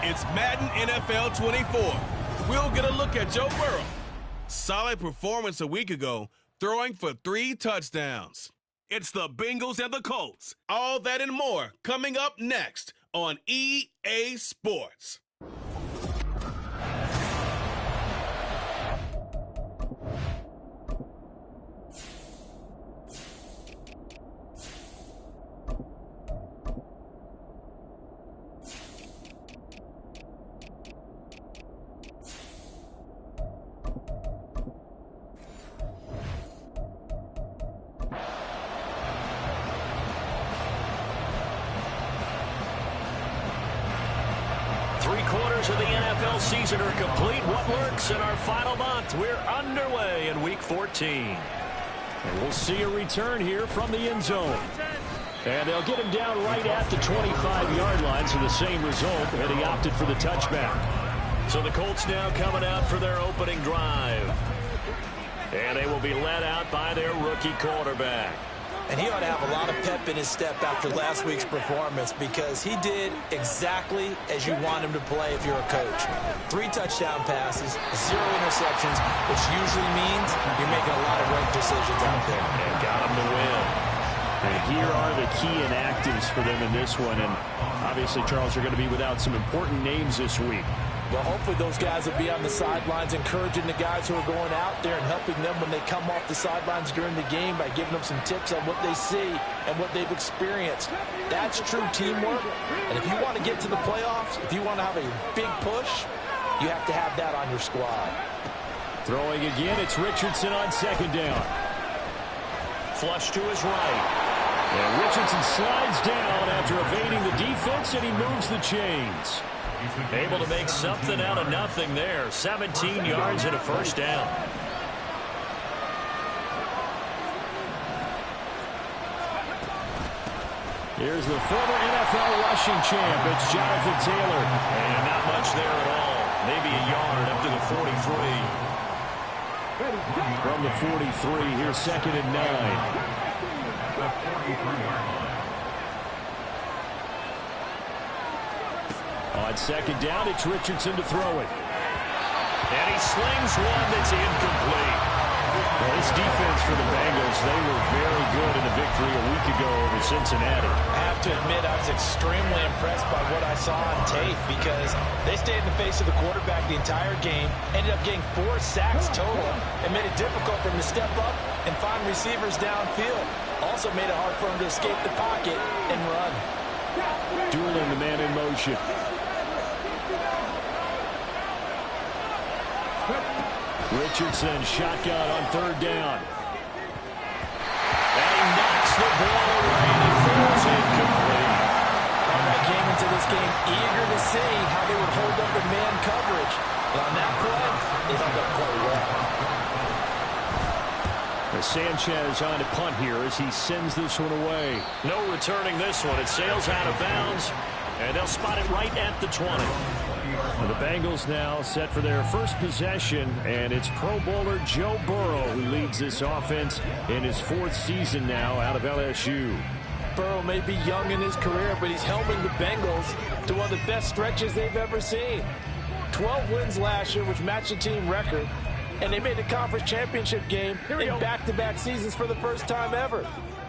It's Madden NFL 24. We'll get a look at Joe Burrow. Solid performance a week ago, throwing for 3 touchdowns. It's the Bengals and the Colts. All that and more coming up next on EA Sports. Three-quarters of the NFL season are complete. What works in our final month? We're underway in Week 14. And we'll see a return here from the end zone. And they'll get him down right at the 25-yard line, so the same result, and he opted for the touchback. So the Colts now coming out for their opening drive. And they will be led out by their rookie quarterback. And he ought to have a lot of pep in his step after last week's performance, because he did exactly as you want him to play if you're a coach. 3 touchdown passes, 0 interceptions, which usually means you're making a lot of right decisions out there. And got him to win. And here are the key inactives for them in this one. And obviously, Charles, are going to be without some important names this week. Well, hopefully those guys will be on the sidelines encouraging the guys who are going out there and helping them when they come off the sidelines during the game by giving them some tips on what they see and what they've experienced. That's true teamwork. And if you want to get to the playoffs, if you want to have a big push, you have to have that on your squad. Throwing again, it's Richardson on second down. Flush to his right. And Richardson slides down after evading the defense, and he moves the chains. Able to make something out of nothing there. 17 yards and a first down. Here's the former NFL rushing champ. It's Jonathan Taylor. And not much there at all. Maybe a yard up to the 43. From the 43, here's 2nd and 9. On second down, it's Richardson to throw it. And he slings one that's incomplete. Well, this defense for the Bengals, they were very good in the victory a week ago over Cincinnati. I have to admit, I was extremely impressed by what I saw on tape, because they stayed in the face of the quarterback the entire game, ended up getting 4 sacks total, and made it difficult for him to step up and find receivers downfield. Also made it hard for him to escape the pocket and run. Dueling the man in motion. Richardson shotgun on 3rd down. And he knocks the ball away and falls incomplete. I came into this game eager to see how they would hold up in man coverage. But on that play, they held up quite well. Sanchez on to punt here as he sends this one away. No returning this one. It sails out of bounds, and they'll spot it right at the 20. The Bengals now set for their first possession, and it's Pro Bowler Joe Burrow who leads this offense in his 4th season now out of LSU. Burrow may be young in his career, but he's helping the Bengals to one of the best stretches they've ever seen. 12 wins last year, which matched the team record, and they made the conference championship game in back-to-back seasons for the first time ever.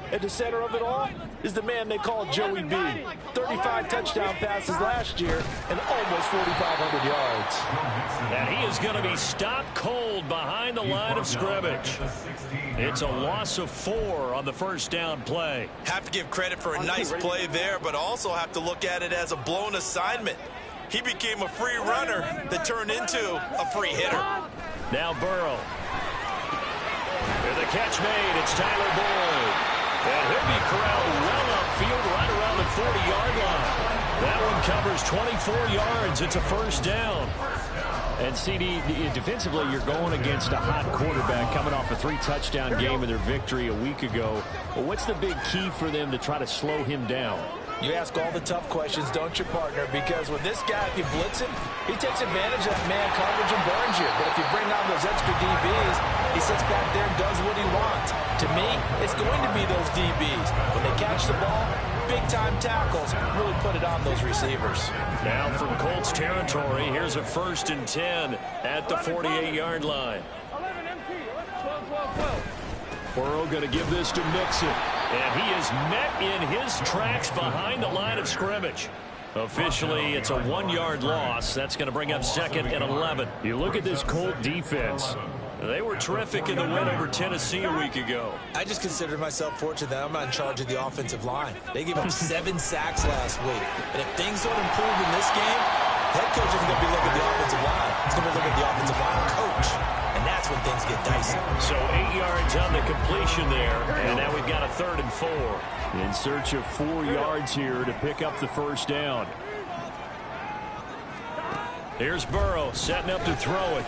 At the center of it all is the man they call Joey B. 35 touchdown passes last year and almost 4,500 yards. And he is going to be stopped cold behind the line of scrimmage. It's a loss of 4 on the first down play. Have to give credit for a nice play there, but also have to look at it as a blown assignment. He became a free runner that turned into a free hitter. Now Burrow. And the catch made. It's Tyler Boyd. And he'll be corralled well upfield right around the 40-yard line. That one covers 24 yards. It's a first down. And, CD, defensively, you're going against a hot quarterback coming off a 3-touchdown game in their victory a week ago. Well, what's the big key for them to try to slow him down? You ask all the tough questions, don't you, partner? Because with this guy, if you blitz him, he takes advantage of that man coverage and burns you. But if you bring on those extra DBs, he sits back there and does what he wants. To me, it's going to be those DBs. When they catch the ball, big-time tackles, really put it on those receivers. Now from Colts territory, here's a 1st and 10 at the 48-yard line. Burrow going to give this to Mixon. And he is met in his tracks behind the line of scrimmage. Officially, it's a 1-yard loss. That's going to bring up 2nd and 11. You look at this Colt defense. They were terrific in the win over Tennessee a week ago. I just consider myself fortunate that I'm not in charge of the offensive line. They gave up 7 sacks last week. And if things don't improve in this game, head coach isn't going to be looking at the offensive line. He's going to be looking at the offensive line coach. And that's when things get dicey. So 8 yards on the completion there. And now we've got a 3rd and 4. In search of 4 yards here to pick up the 1st down. Here's Burrow setting up to throw it.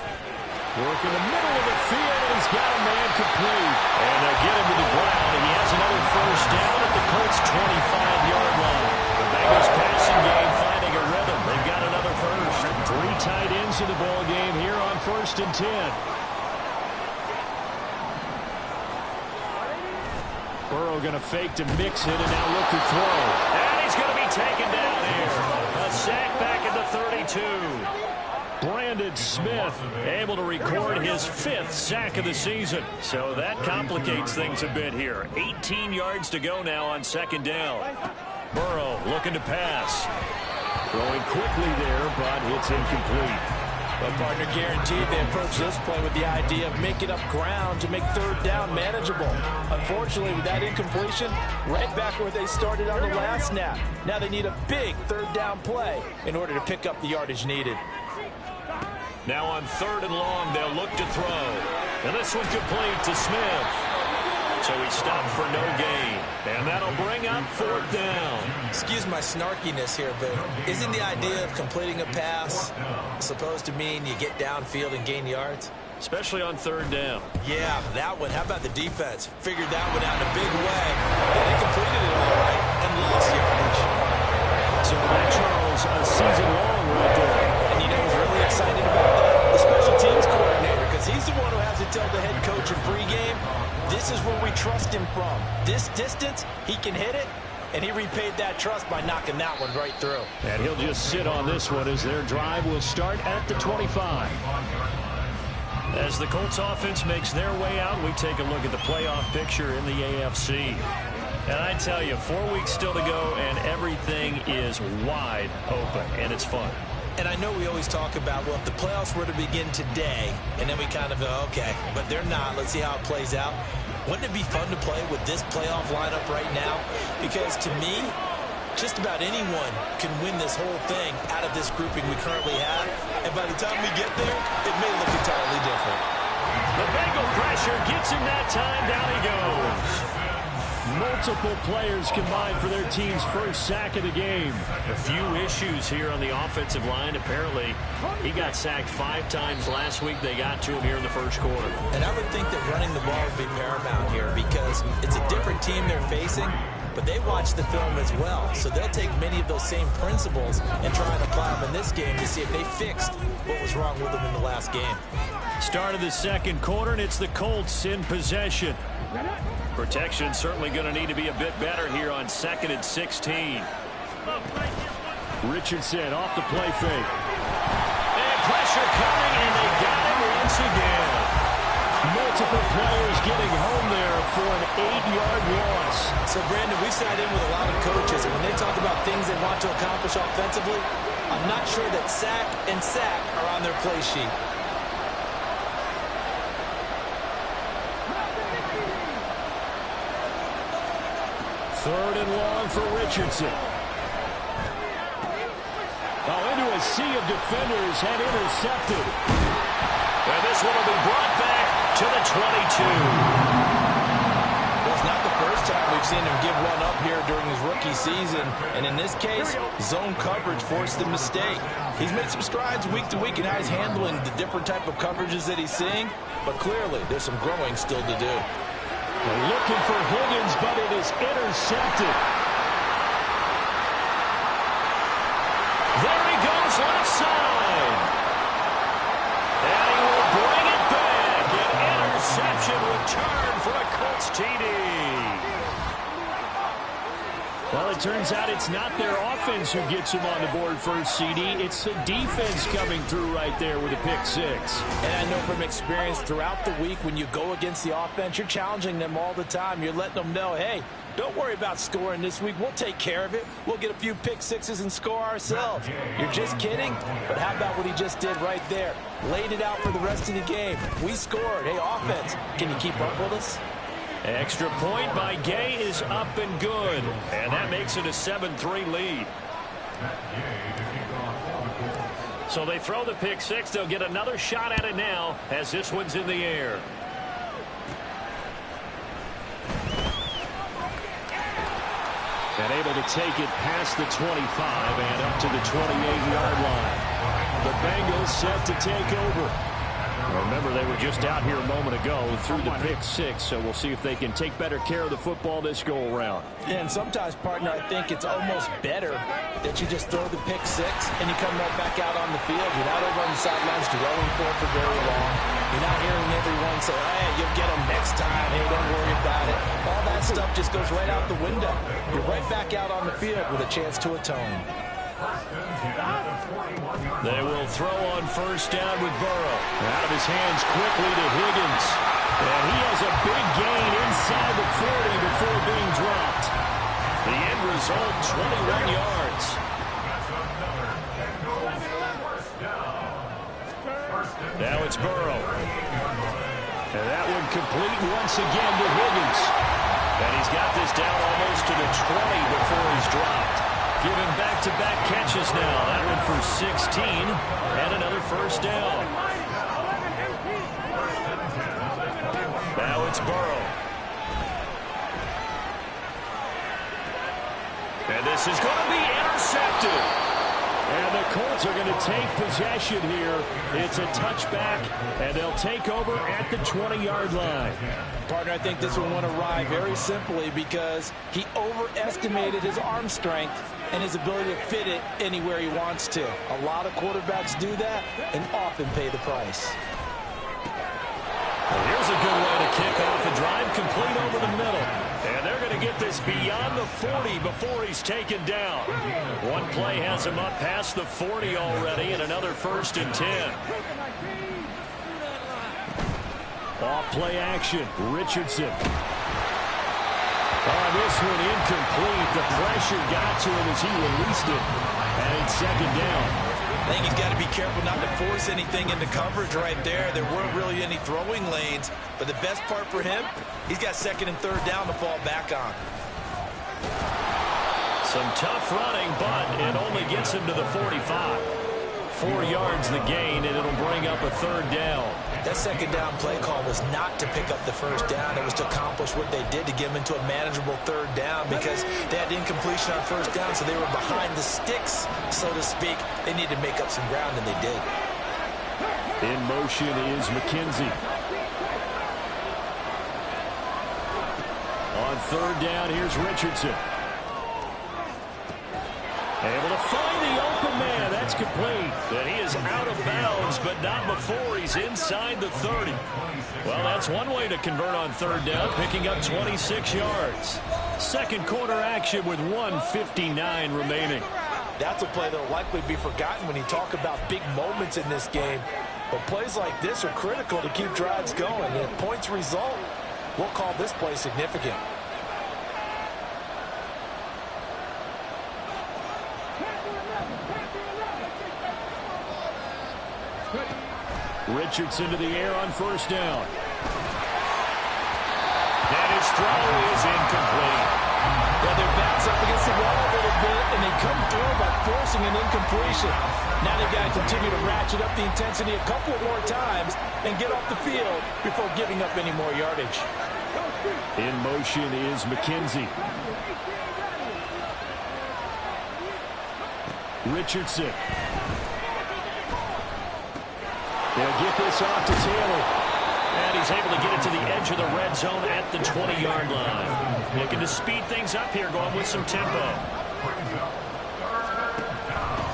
Work in the middle of the field, and he's got a man complete. And they'll get him to the ground, and he has another 1st down at the Colts' 25-yard line. The Bengals passing game finding a rhythm. They've got another 1st. 3 tight ends in the ball game here on 1st and 10. Burrow going to fake to mix it, and now look to throw. And he's going to be taken down here. A sack back at the 32. Brandon Smith able to record his 5th sack of the season. So that complicates things a bit here. 18 yards to go now on 2nd down. Burrow looking to pass. Throwing quickly there, but it's incomplete. But partner, guaranteed they approach this play with the idea of making up ground to make 3rd down manageable. Unfortunately, with that incompletion, right back where they started on the last snap. Now they need a big 3rd down play in order to pick up the yardage needed. Now on 3rd and long, they'll look to throw. And this one complete to Smith. So he stopped for no gain. And that'll bring up 4th down. Excuse my snarkiness here, but isn't the idea of completing a pass supposed to mean you get downfield and gain yards? Especially on 3rd down. Yeah, that one. How about the defense? Figured that one out in a big way. And they completed it all right and lost yardage. So that, Charles, a season long right there. And you know who's really excited about that? The special teams coordinator, because he's the one who has to tell the head coach in pregame, this is where we trust him from. This distance, he can hit it, and he repaid that trust by knocking that one right through. And he'll just sit on this one as their drive will start at the 25. As the Colts offense makes their way out, we take a look at the playoff picture in the AFC. And I tell you, 4 weeks still to go, and everything is wide open, and it's fun. And I know we always talk about, well, if the playoffs were to begin today, and then we kind of go, okay, but they're not. Let's see how it plays out. Wouldn't it be fun to play with this playoff lineup right now? Because to me, just about anyone can win this whole thing out of this grouping we currently have. And by the time we get there, it may look entirely different. The Bengal pressure gets him that time. Down he goes. Multiple players combined for their team's 1st sack of the game. A few issues here on the offensive line. Apparently, he got sacked 5 times last week. They got to him here in the 1st quarter. And I would think that running the ball would be paramount here because it's a different team they're facing, but they watch the film as well. So they'll take many of those same principles and try and apply them in this game to see if they fixed what was wrong with them in the last game. Start of the 2nd quarter, and it's the Colts in possession. Protection certainly going to need to be a bit better here on 2nd and 16. Richardson off the play fake. And pressure coming, and they got him once again. Multiple players getting home there for an 8-yard loss. So, Brandon, we sat in with a lot of coaches, and when they talk about things they want to accomplish offensively, I'm not sure that sack and sack are on their play sheet. Third and long for Richardson. Into a sea of defenders and intercepted. And this one will be brought back to the 22. Well, it's not the first time we've seen him give one up here during his rookie season. And in this case, zone coverage forced the mistake. He's made some strides week to week in how he's handling the different type of coverages that he's seeing. But clearly, there's some growing still to do. They're looking for Higgins, but it is intercepted. There he goes, left side. And he will bring it back. An interception return for a Colts TD. Well, it turns out it's not their offense who gets them on the board first, CD. It's the defense coming through right there with a pick six. And I know from experience throughout the week, when you go against the offense, you're challenging them all the time. You're letting them know, hey, don't worry about scoring this week. We'll take care of it. We'll get a few pick sixes and score ourselves. You're just kidding? But how about what he just did right there? Laid it out for the rest of the game. We scored. Hey, offense, can you keep up with us? Extra point by Gay is up and good. And that makes it a 7-3 lead. So they throw the pick six. They'll get another shot at it now as this one's in the air. And able to take it past the 25 and up to the 28-yard line. The Bengals set to take over. Remember, they were just out here a moment ago Through the pick six, so we'll see if they can take better care of the football this go-around. And sometimes, partner, I think it's almost better that you just throw the pick six and you come right back out on the field. You're not over on the sidelines dwelling for very long. You're not hearing everyone say, hey, you'll get them next time. Hey, don't worry about it. All that stuff just goes right out the window. You're right back out on the field with a chance to atone. They will throw on first down with Burrow. Out of his hands quickly to Higgins. And he has a big gain inside the 40 before being dropped. the end result, 21 yards. Now it's Burrow. And that one complete once again to Higgins. And he's got this down almost to the 20 before he's dropped. Giving back-to-back catches now. That one for 16 and another first down. Now it's Burrow. And this is going to be intercepted. And the Colts are going to take possession here. It's a touchback, and they'll take over at the 20-yard line. Partner, I think this one went awry very simply because he overestimated his arm strength and his ability to fit it anywhere he wants to. A lot of quarterbacks do that and often pay the price. Well, here's a good way to kick off a drive, complete over the middle. And they're going to get this beyond the 40 before he's taken down. One play has him up past the 40 already, and another 1st and 10. Off play action, Richardson. Oh, this one incomplete. The pressure got to him as he released it. And it's 2nd down. I think he's got to be careful not to force anything into coverage right there. There weren't really any throwing lanes, but the best part for him, he's got 2nd and 3rd down to fall back on. Some tough running, but it only gets him to the 45. 4 yards the gain, and it'll bring up a 3rd down. That 2nd down play call was not to pick up the 1st down. It was to accomplish what they did to get him into a manageable 3rd down because they had incompletion on 1st down, so they were behind the sticks, so to speak. They needed to make up some ground, and they did. In motion is McKenzie. On 3rd down, here's Richardson. Able to find the open man. That's complete. And he is out of bounds, but not before he's inside the 30. Well, that's one way to convert on 3rd down, picking up 26 yards. Second quarter action with 1:59 remaining. That's a play that will likely be forgotten when you talk about big moments in this game. But plays like this are critical to keep drives going. And if points result, we'll call this play significant. Richardson to the air on 1st down. And his throw is incomplete. Well, their backs up against the wall a little bit, and they come through by forcing an incompletion. Now they've got to continue to ratchet up the intensity a couple more times and get off the field before giving up any more yardage. In motion is McKenzie. Richardson. They'll get this off to Taylor. And he's able to get it to the edge of the red zone at the 20-yard line. Looking to speed things up here, going with some tempo.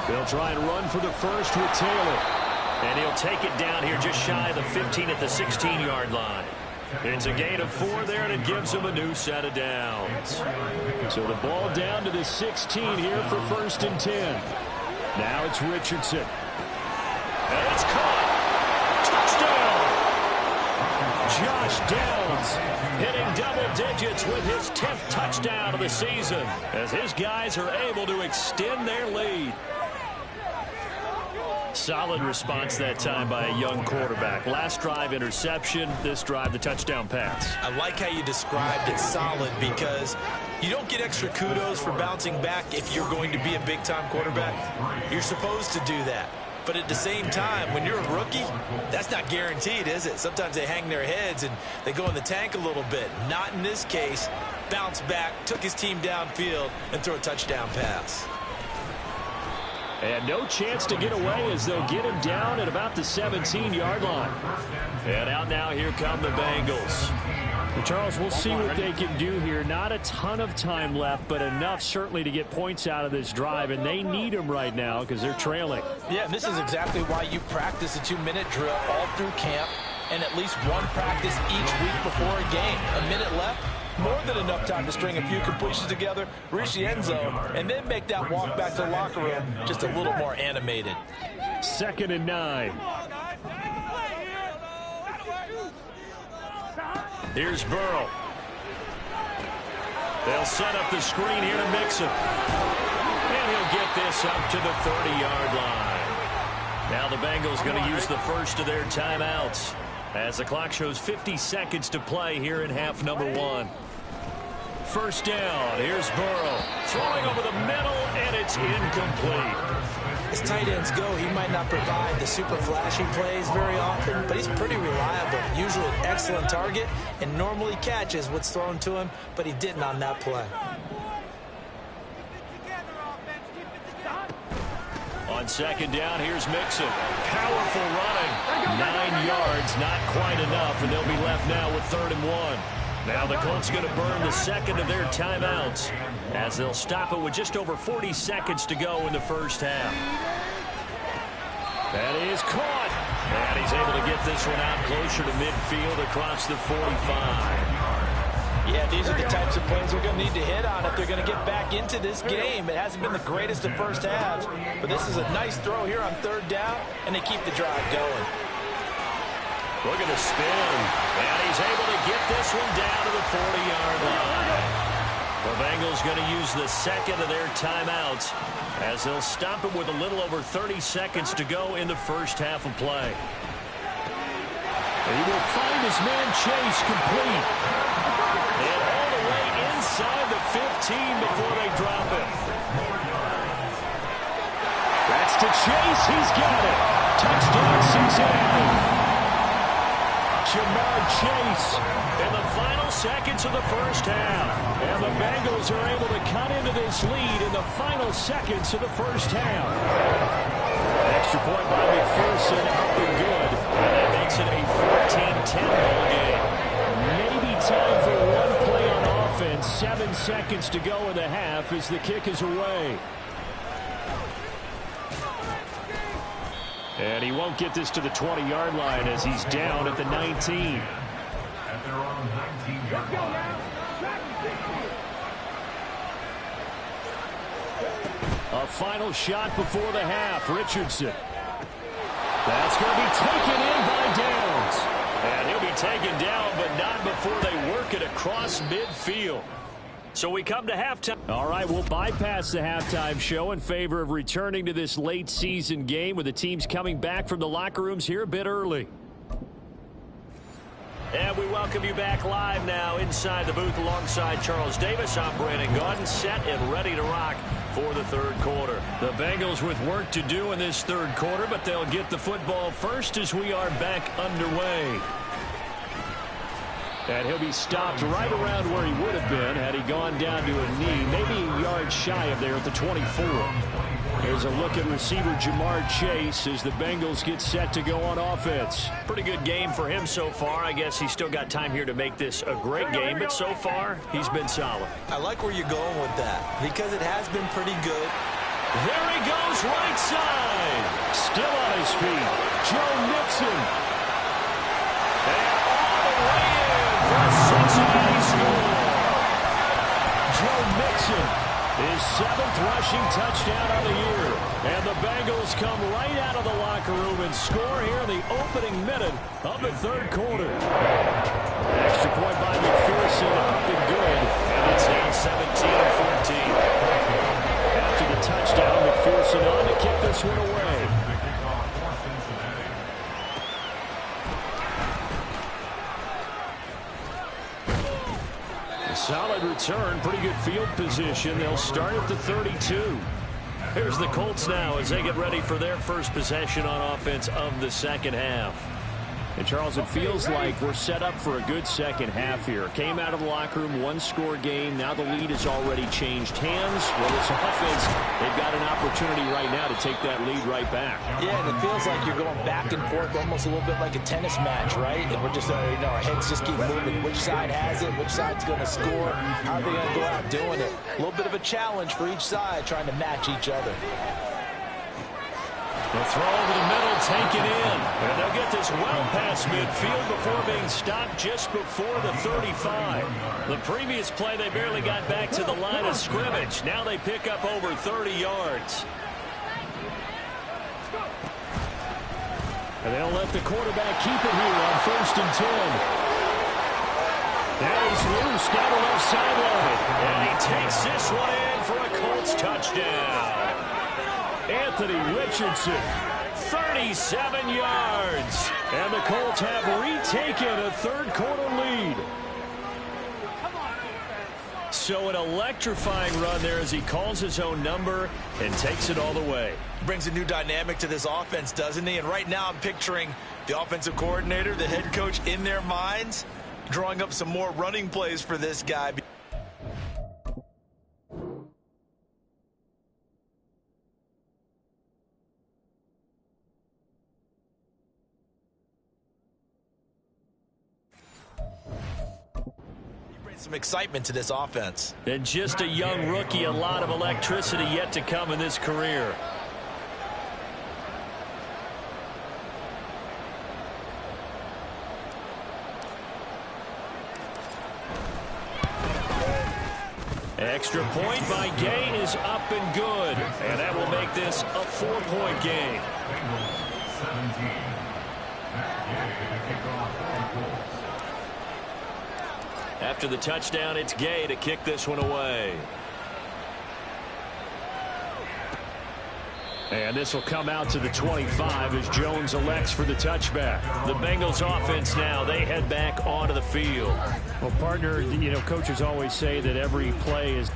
They'll try and run for the first with Taylor. And he'll take it down here just shy of the 15 at the 16-yard line. It's a gain of 4 there, and it gives them a new set of downs. So the ball down to the 16 here for 1st and 10. Now it's Richardson. And it's caught. Touchdown. Josh Downs hitting double digits with his 10th touchdown of the season as his guys are able to extend their lead. Solid response that time by a young quarterback. Last drive, interception. This drive, the touchdown pass. I like how you described it, solid, because you don't get extra kudos for bouncing back if you're going to be a big-time quarterback. You're supposed to do that. But at the same time, when you're a rookie, that's not guaranteed, is it? Sometimes they hang their heads and they go in the tank a little bit. Not in this case. Bounce back, took his team downfield, and threw a touchdown pass. And no chance to get away as they'll get him down at about the 17-yard line. And out now, here come the Bengals. Well, Charles, we'll see what they can do here. Not a ton of time left, but enough certainly to get points out of this drive, and they need them right now because they're trailing. Yeah, this is exactly why you practice a 2-minute drill all through camp and at least one practice each week before a game. A minute left, more than enough time to string a few completions together, reach the end zone, and then make that walk back to the locker room just a little more animated. 2nd and 9. Here's Burrow. They'll set up the screen here to Mixon. And he'll get this up to the 30-yard line. Now the Bengals going to use the first of their timeouts as the clock shows 50 seconds to play here in half number 1. 1st down. Here's Burrow. Throwing over the middle, and it's incomplete. As tight ends go, he might not provide the super flashy plays very often, but he's pretty reliable. Usually an excellent target and normally catches what's thrown to him, but he didn't on that play. On 2nd down, here's Mixon. Powerful running. 9 yards, not quite enough, and they'll be left now with 3rd and 1. Now the Colts going to burn the second of their timeouts as they'll stop it with just over 40 seconds to go in the first half. That is caught. And he's able to get this one out closer to midfield across the 45. Yeah, these are the types of plays they're going to need to hit on if they're going to get back into this game. It hasn't been the greatest of first halves, but this is a nice throw here on 3rd down, and they keep the drive going. Look at the spin. And he's able to get this one down to the 40-yard line. The Bengals going to use the second of their timeouts as they'll stop it with a little over 30 seconds to go in the first half of play. He will find his man Chase complete. And all the way inside the 15 before they drop it. That's to Chase. He's got it. Touchdown, Cincinnati. Jamar Chase in the final seconds of the first half. And the Bengals are able to cut into this lead in the final seconds of the first half. Extra point by McPherson, up and good. And that makes it a 14-10 ball game. Maybe time for one play on offense. 7 seconds to go in the half as the kick is away. And he won't get this to the 20-yard line as he's down at the 19. A final shot before the half. Richardson. That's going to be taken in by Downs. And he'll be taken down, but not before they work it across midfield. So we come to halftime. All right, we'll bypass the halftime show in favor of returning to this late season game with the teams coming back from the locker rooms here a bit early. And we welcome you back live now inside the booth alongside Charles Davis. I'm Brandon Gaudin, set and ready to rock for the 3rd quarter. The Bengals with work to do in this 3rd quarter, but they'll get the football first as we are back underway. And he'll be stopped right around where he would have been had he gone down to a knee, maybe a yard shy of there at the 24. Here's a look at receiver Jamar Chase as the Bengals get set to go on offense. Pretty good game for him so far. I guess he's still got time here to make this a great game, but so far he's been solid. I like where you're going with that because it has been pretty good. There he goes, right side. Still on his feet, Joe Mixon. And all the way in. and he scores. Joe Mixon, his 7th rushing touchdown of the year. And the Bengals come right out of the locker room and score here in the opening minute of the 3rd quarter. Extra point by McPherson, up and good. And it's now 17-14. After the touchdown, McPherson on to kick this one away. Solid return, pretty good field position. They'll start at the 32. Here's the Colts now as they get ready for their first possession on offense of the second half. And Charles, it feels like we're set up for a good second half here. Came out of the locker room, 1-score game. Now the lead has already changed hands. Well, this offense, they've got an opportunity right now to take that lead right back. Yeah, and it feels like you're going back and forth almost a little bit like a tennis match, right? And we're just, our heads just keep moving. Which side has it? Which side's going to score? How are they going to go out doing it? A little bit of a challenge for each side trying to match each other. The throw over the middle, taken in. And they'll get this well past midfield before being stopped just before the 35. The previous play, they barely got back to the line of scrimmage. Now they pick up over 30 yards. And they'll let the quarterback keep it here on 1st and 10. Now he's loose down the left sideline. And he takes this one in for a Colts touchdown. Anthony Richardson, 37 yards. And the Colts have retaken a 3rd quarter lead. So an electrifying run there as he calls his own number and takes it all the way. Brings a new dynamic to this offense, doesn't he? And right now I'm picturing the offensive coordinator, the head coach in their minds, drawing up some more running plays for this guy. Some excitement to this offense. And just a young rookie, a lot of electricity yet to come in this career. Extra point by Gay is up and good. And that will make this a 4-point game. After the touchdown, it's Gay to kick this one away. And this will come out to the 25 as Jones elects for the touchback. The Bengals offense now, they head back onto the field. Well, partner, coaches always say that every play is...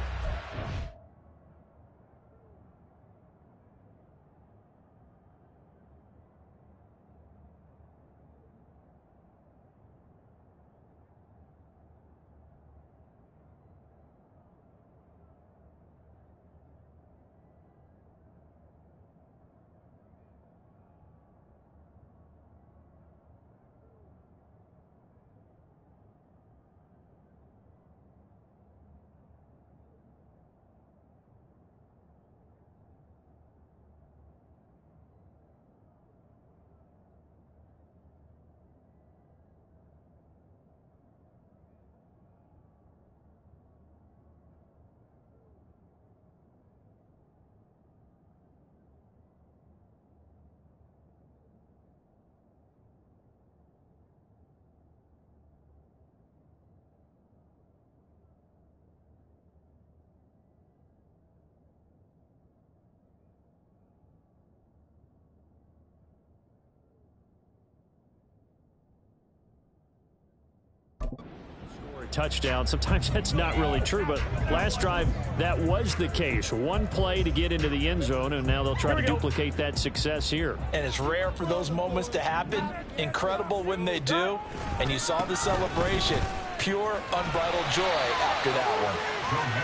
touchdown. Sometimes that's not really true, but last drive that was the case. One play to get into the end zone, and now they'll try to duplicate that success here. And it's rare for those moments to happen. Incredible when they do. And you saw the celebration. Pure, unbridled joy after that one.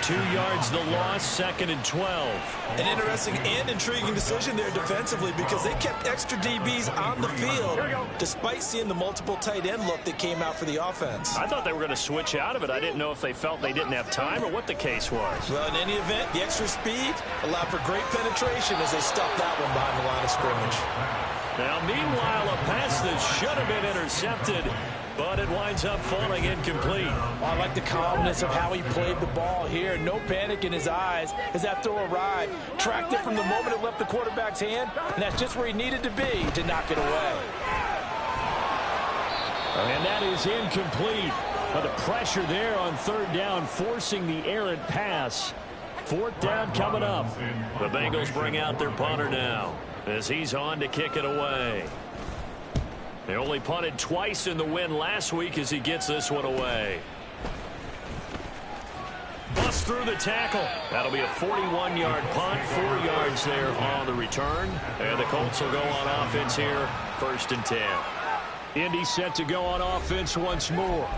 2 yards the loss, 2nd and 12. An interesting and intriguing decision there defensively because they kept extra DBs on the field despite seeing the multiple tight end look that came out for the offense. I thought they were going to switch out of it. I didn't know if they felt they didn't have time or what the case was. Well, in any event, the extra speed allowed for great penetration as they stuffed that one behind the line of scrimmage. Now, meanwhile, a pass that should have been intercepted but it winds up falling incomplete. I like the calmness of how he played the ball here. No panic in his eyes as that throw arrived. Tracked it from the moment it left the quarterback's hand, and that's just where he needed to be to knock it away. And that is incomplete. But the pressure there on third down, forcing the errant pass. Fourth down coming up. The Bengals bring out their punter now as he's on to kick it away. They only punted twice in the win last week as he gets this one away. Bust through the tackle. That'll be a 41-yard punt, 4 yards there on the return. And the Colts will go on offense here, 1st and 10. Indy set to go on offense once more.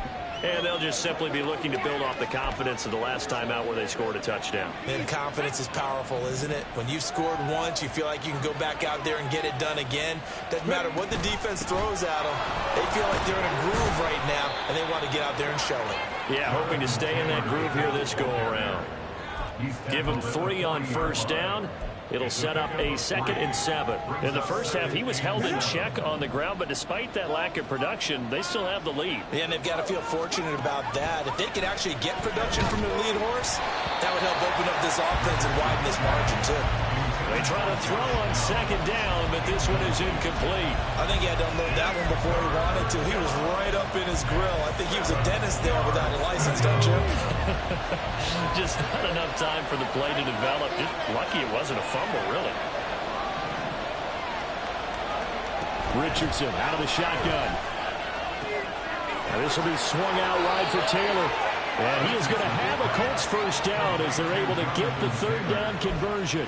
And they'll just simply be looking to build off the confidence of the last time out where they scored a touchdown. And confidence is powerful, isn't it? When you've scored once, you feel like you can go back out there and get it done again. Doesn't matter what the defense throws at them. They feel like they're in a groove right now, and they want to get out there and show it. Yeah, hoping to stay in that groove here this go-around. Give them 3 on 1st down. It'll set up a 2nd and 7. In the first half, he was held in check on the ground, but despite that lack of production, they still have the lead. Yeah, and they've got to feel fortunate about that. If they could actually get production from their lead horse, that would help open up this offense and widen this margin, too. They try to throw on 2nd down, but this one is incomplete. I think he had to unload that one before he wanted to. He was right up in his grill. I think he was a dentist there without a license, don't you? Just not enough time for the play to develop. Just lucky it wasn't a fumble, really. Richardson out of the shotgun. Now this will be swung out wide for Taylor. And he is going to have a Colts 1st down as they're able to get the 3rd down conversion.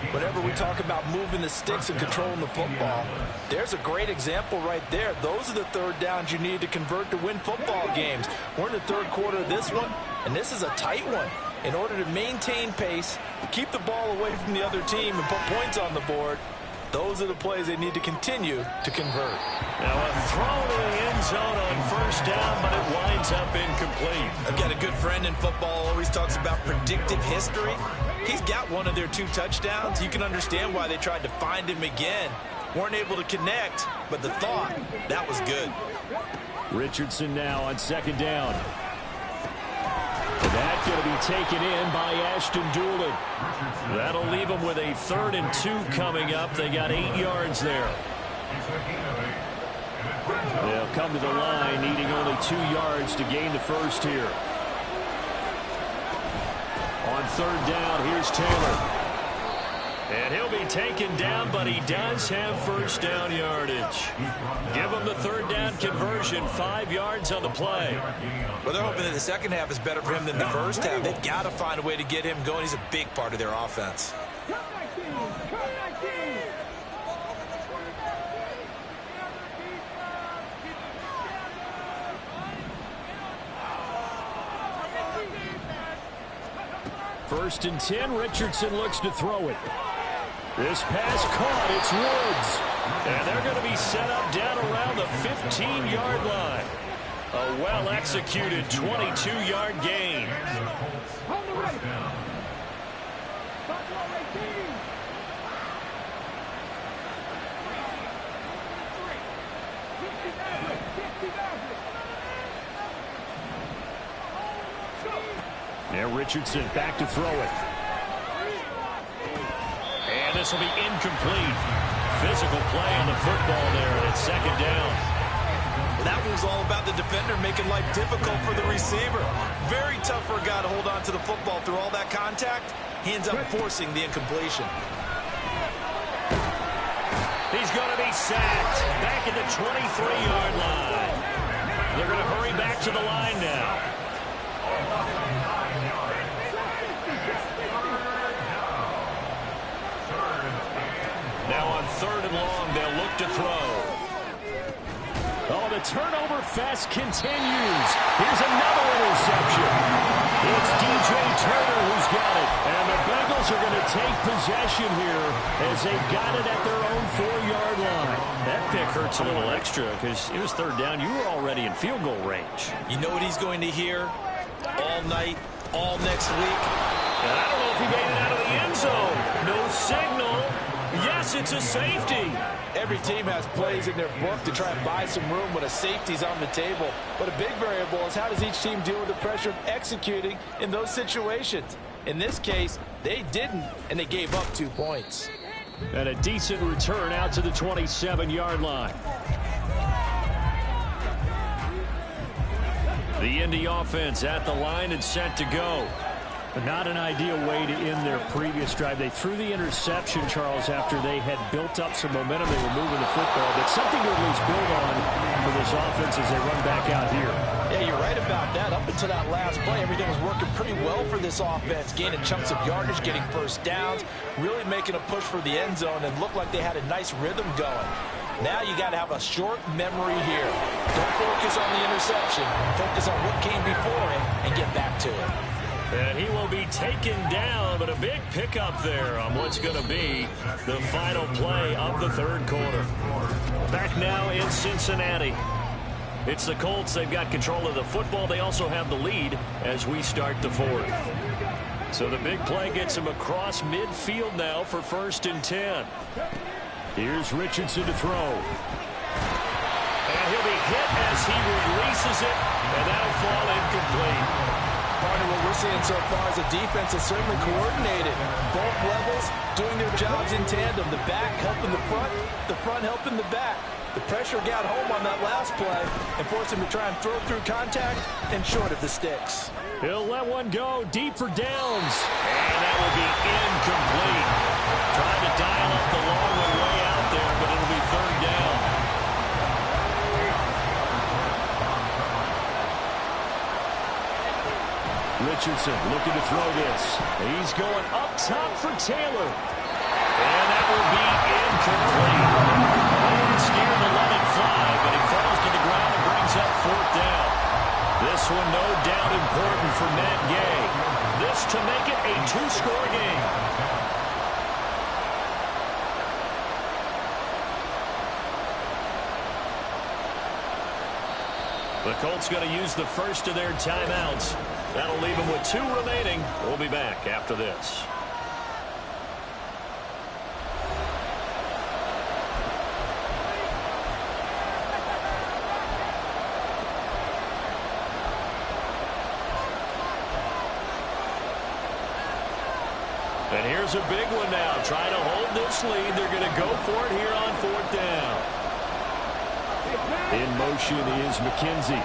Whenever we talk about moving the sticks and controlling the football, there's a great example right there. Those are the 3rd downs you need to convert to win football games. We're in the 3rd quarter of this one, and this is a tight one. In order to maintain pace, keep the ball away from the other team, and put points on the board, those are the plays they need to continue to convert. Now a throw to the end zone on 1st down, but it winds up incomplete. I've got a good friend in football, always talks about predictive history. He's got one of their 2 touchdowns. You can understand why they tried to find him again. Weren't able to connect, but the thought, that was good. Richardson now on 2nd down. That's going to be taken in by Ashton Doolin. That'll leave them with a 3rd and 2 coming up. They got 8 yards there. They'll come to the line, needing only 2 yards to gain the 1st here. On 3rd down, here's Taylor. And he'll be taken down, but he does have 1st down yardage. Give him the 3rd down conversion, 5 yards on the play. Well, they're hoping that the 2nd half is better for him than the 1st half. They've got to find a way to get him going. He's a big part of their offense. First and 10, Richardson looks to throw it. This pass caught, it's Woods. And they're going to be set up down around the 15-yard line. A well-executed 22-yard gain. Now Richardson back to throw it. And this will be incomplete. Physical play on the football there, and it's 2nd down. That one was all about the defender making life difficult for the receiver. Very tough for a guy to hold on to the football through all that contact. He ends up forcing the incompletion. He's going to be sacked back at the 23-yard line. They're going to hurry back to the line now. Now on 3rd and long, they'll look to throw. Oh, the turnover fest continues. Here's another interception. It's DJ Turner who's got it. And the Bengals are going to take possession here as they've got it at their own 4-yard line. That pick hurts a little extra because it was 3rd down. You were already in field goal range. You know what he's going to hear all night, all next week? And I don't know if he made it out of the end zone. No signal. Yes, is. It's a safety. Every team has plays in their book to try and buy some room when a safety's on the table. But a big variable is how does each team deal with the pressure of executing in those situations. In this case, they didn't, and they gave up 2 points. And a decent return out to the 27-yard line. The Indy offense at the line and set to go. But not an ideal way to end their previous drive. They threw the interception, Charles, after they had built up some momentum. They were moving the football, but something to at least build on for this offense as they run back out here. Yeah, you're right about that. Up until that last play, everything was working pretty well for this offense, gaining chunks of yardage, getting first downs, really making a push for the end zone, and looked like they had a nice rhythm going. Now you got to have a short memory here. Don't focus on the interception. Focus on what came before it and get back to it. And he will be taken down, but a big pickup there on what's going to be the final play of the third quarter. Back now in Cincinnati. It's the Colts. They've got control of the football. They also have the lead as we start the fourth. So the big play gets him across midfield now for 1st and 10. Here's Richardson to throw. And he'll be hit as he releases it, and that'll fall incomplete. Partner, what we're seeing so far is a defense that's certainly coordinated. Both levels doing their jobs in tandem. The back helping the front helping the back. The pressure got home on that last play and forced him to try and throw through contact and short of the sticks. He'll let one go deep for downs. And that will be incomplete. Trying to dial up the long one way out there, but it'll be 3rd down. Richardson looking to throw this. He's going up top for Taylor. And that will be incomplete. Scared to let it fly, but he falls to the ground and brings up 4th down. This one no doubt important for Matt Gay. This to make it a 2-score game. The Colts going to use the first of their timeouts. That'll leave them with 2 remaining. We'll be back after this. And here's a big one now. Trying to hold this lead. They're going to go for it here on 4th down. In motion is McKenzie.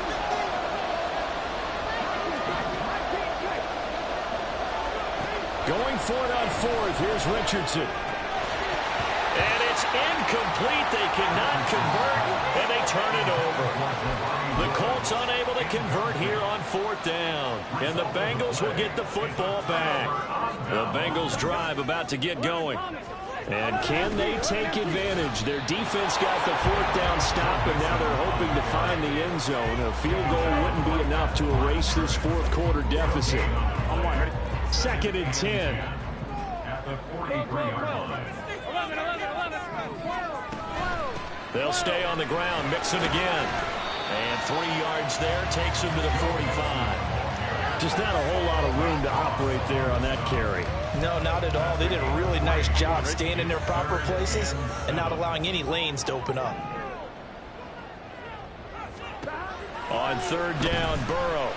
Going for it on 4th. Here's Richardson. And it's incomplete. They cannot convert, and they turn it over. The Colts unable to convert here on 4th down. And the Bengals will get the football back. The Bengals drive about to get going. And can they take advantage? Their defense got the 4th down stop, and now they're hoping to find the end zone. A field goal wouldn't be enough to erase this 4th quarter deficit. 2nd and 10. They'll stay on the ground, mix it again. And 3 yards there takes them to the 45. Just not a whole lot of room to operate there on that carry. No, not at all. They did a really nice job staying in their proper places and not allowing any lanes to open up. On 3rd down, Burrow.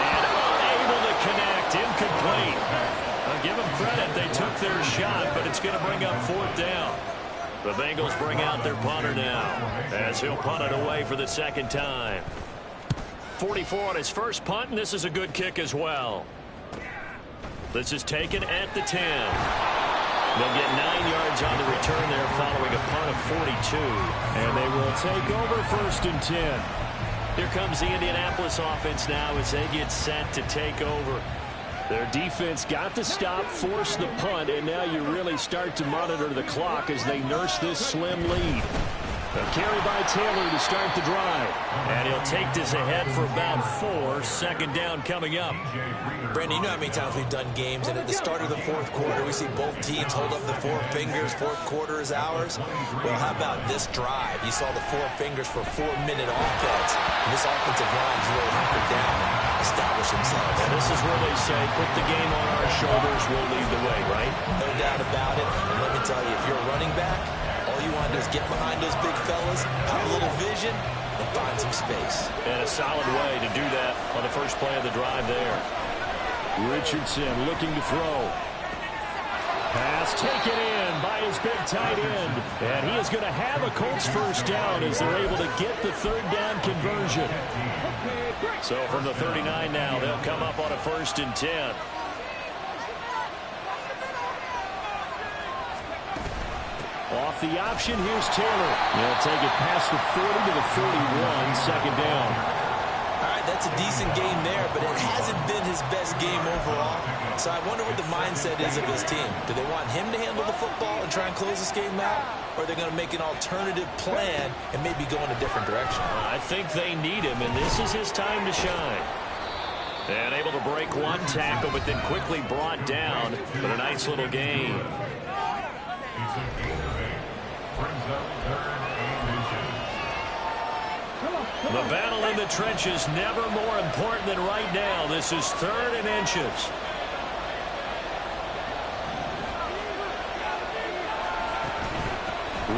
And unable to connect, incomplete. I'll give them credit. They took their shot, but it's going to bring up 4th down. The Bengals bring out their punter now as he'll punt it away for the 2nd time. 44 on his first punt, and this is a good kick as well. This is taken at the 10. They'll get 9 yards on the return there following a punt of 42. And they will take over 1st and 10. Here comes the Indianapolis offense now as they get set to take over. Their defense got the stop, forced the punt, and now you really start to monitor the clock as they nurse this slim lead. A carry by Taylor to start the drive. And he'll take this ahead for about 4. Second down coming up. Brandon, you know how many times we've done games, and at the start of the fourth quarter, we see both teams hold up the 4 fingers, fourth quarter is ours. Well, how about this drive? You saw the 4 fingers for 4-minute offense, and this offensive line's really hunkered down and established themselves. And this is where they say, put the game on our shoulders, we'll lead the way, right? No doubt about it. And let me tell you, if you're a running back, all you want to do is get behind those big fellas, have a little vision, and find some space. And a solid way to do that on the first play of the drive there. Richardson looking to throw. Pass taken in by his big tight end. And he is going to have a Colts first down as they're able to get the third down conversion. So from the 39 now, they'll come up on a 1st and 10. Off the option, here's Taylor. He'll take it past the 40 to the 41, second down. All right, that's a decent game there, but it hasn't been his best game overall. So I wonder what the mindset is of his team. Do they want him to handle the football and try and close this game out? Or are they going to make an alternative plan and maybe go in a different direction? I think they need him, and this is his time to shine. And able to break one tackle, but then quickly brought down. But a nice little gain. The battle in the trenches never more important than right now. This is 3rd and inches.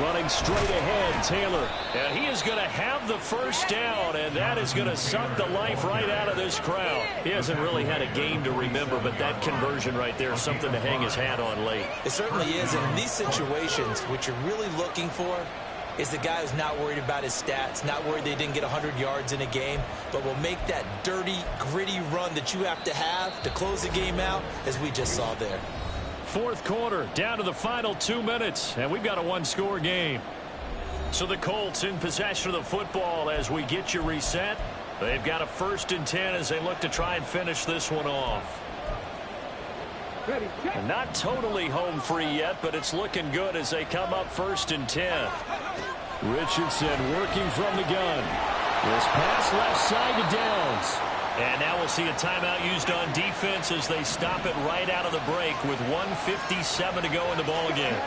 Running straight ahead, Taylor. And he is going to have the first down, and that is going to suck the life right out of this crowd. He hasn't really had a game to remember, but that conversion right there is something to hang his hat on late. It certainly is, and in these situations, what you're really looking for is the guy who's not worried about his stats, not worried they didn't get 100 yards in a game, but will make that dirty, gritty run that you have to close the game out, as we just saw there. Fourth quarter, down to the final 2 minutes, and we've got a one-score game. So the Colts in possession of the football as we get you reset. They've got a 1st and 10 as they look to try and finish this one off. Not totally home free yet, but it's looking good as they come up 1st and 10. Richardson working from the gun. This pass left side to Downs. And now we'll see a timeout used on defense as they stop it right out of the break with 1:57 to go in the ball game.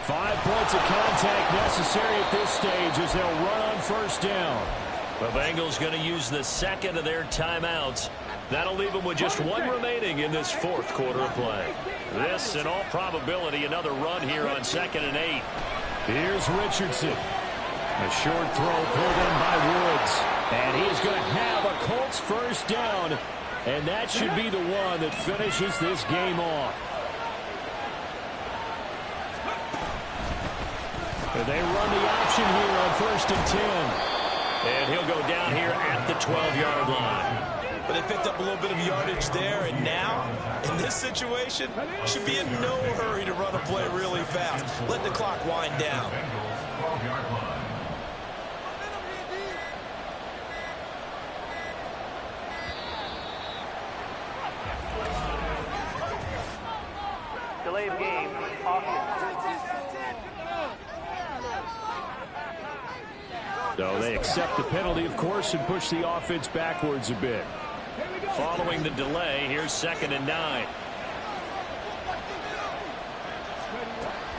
5 points of contact necessary at this stage as they'll run on 1st down. The Bengals going to use the 2nd of their timeouts. That'll leave them with just 1 remaining in this 4th quarter of play. This, in all probability, another run here on 2nd and 8. Here's Richardson. A short throw pulled in by Woods. And he's going to have a Colts first down. And that should be the one that finishes this game off. And they run the option here on 1st and 10. And he'll go down here at the 12-yard line. But they picked up a little bit of yardage there, and now, in this situation, should be in no hurry to run a play really fast. Let the clock wind down. Delay of game, So they accept the penalty, of course, and push the offense backwards a bit. Following the delay, here's 2nd and 9.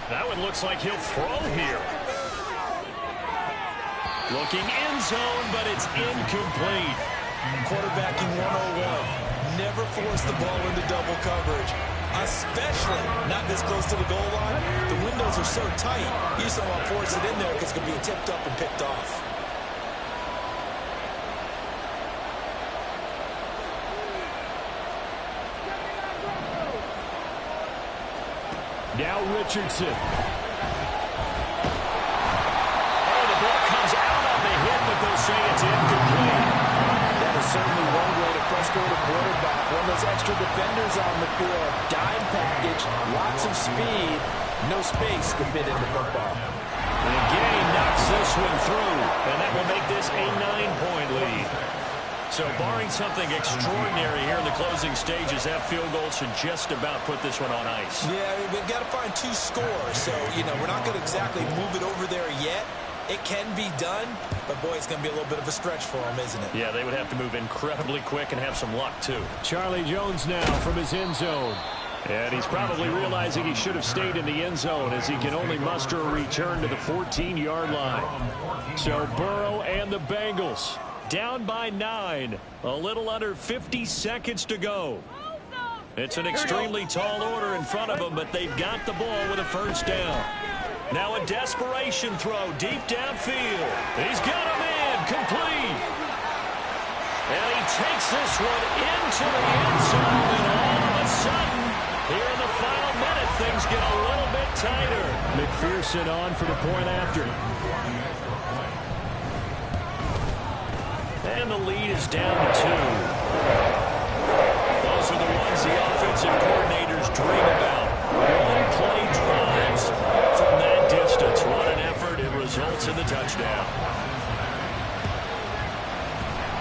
That one looks like he'll throw here. Looking end zone, but it's incomplete. Quarterbacking 101. Never force the ball into double coverage, especially not this close to the goal line. The windows are so tight, you just don't want to force it in there because it's going to be tipped up and picked off. Now Richardson. Oh, the ball comes out on the hit, but they'll say it's incomplete. That is certainly one way to frustrate a quarterback. One of those extra defenders on the field. Dime package, lots of speed, no space to fit in the football. And Gay knocks this one through, and that will make this a 9-point lead. So barring something extraordinary here in the closing stages, that field goal should just about put this one on ice. Yeah, we've got to find 2 scores. So, we're not going to exactly move it over there yet. It can be done, but, boy, it's going to be a little bit of a stretch for them, isn't it? Yeah, they would have to move incredibly quick and have some luck, too. Charlie Jones now from his end zone. And he's probably realizing he should have stayed in the end zone as he can only muster a return to the 14-yard line. So Burrow and the Bengals down by 9. A little under 50 seconds to go. It's an extremely tall order in front of them, but they've got the ball with a first down. Now a desperation throw deep downfield. He's got a man complete. And he takes this one into the end zone, and all of a sudden, here in the final minute, things get a little bit tighter. McPherson on for the point after. And the lead is down to 2. Those are the ones the offensive coordinators dream about. One-play drives from that distance. What an effort. It results in the touchdown.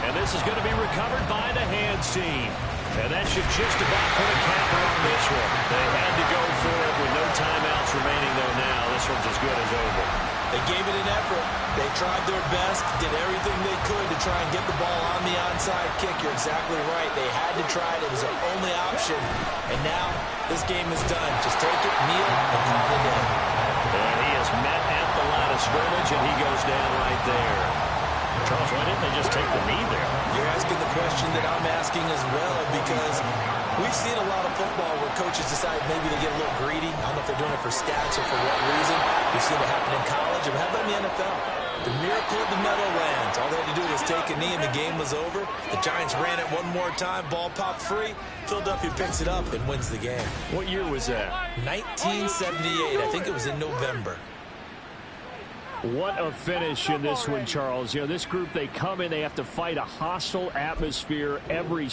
And this is going to be recovered by the hands team. And that should just about put a capper on this one. They had to go for it with no timeouts remaining, though, now. This one's as good as over. They gave it an effort. They tried their best, did everything they could to try and get the ball on the onside kick. You're exactly right. They had to try it. It was their only option. And now this game is done. Just take it, kneel, and call it in. And he is met at the line of scrimmage, and he goes down right there. Charles, why didn't they just take the knee there? You're asking the question that I'm asking as well, because we've seen a lot of football where coaches decide maybe they get a little greedy. I don't know if they're doing it for stats or for what reason. We've seen it happen in college. And how about in the NFL? The miracle of the Meadowlands. All they had to do was take a knee and the game was over. The Giants ran it one more time. Ball popped free. Philadelphia picks it up and wins the game. What year was that? 1978. I think it was in November. What a finish in this one, Charles. This group, they come in, they have to fight a hostile atmosphere every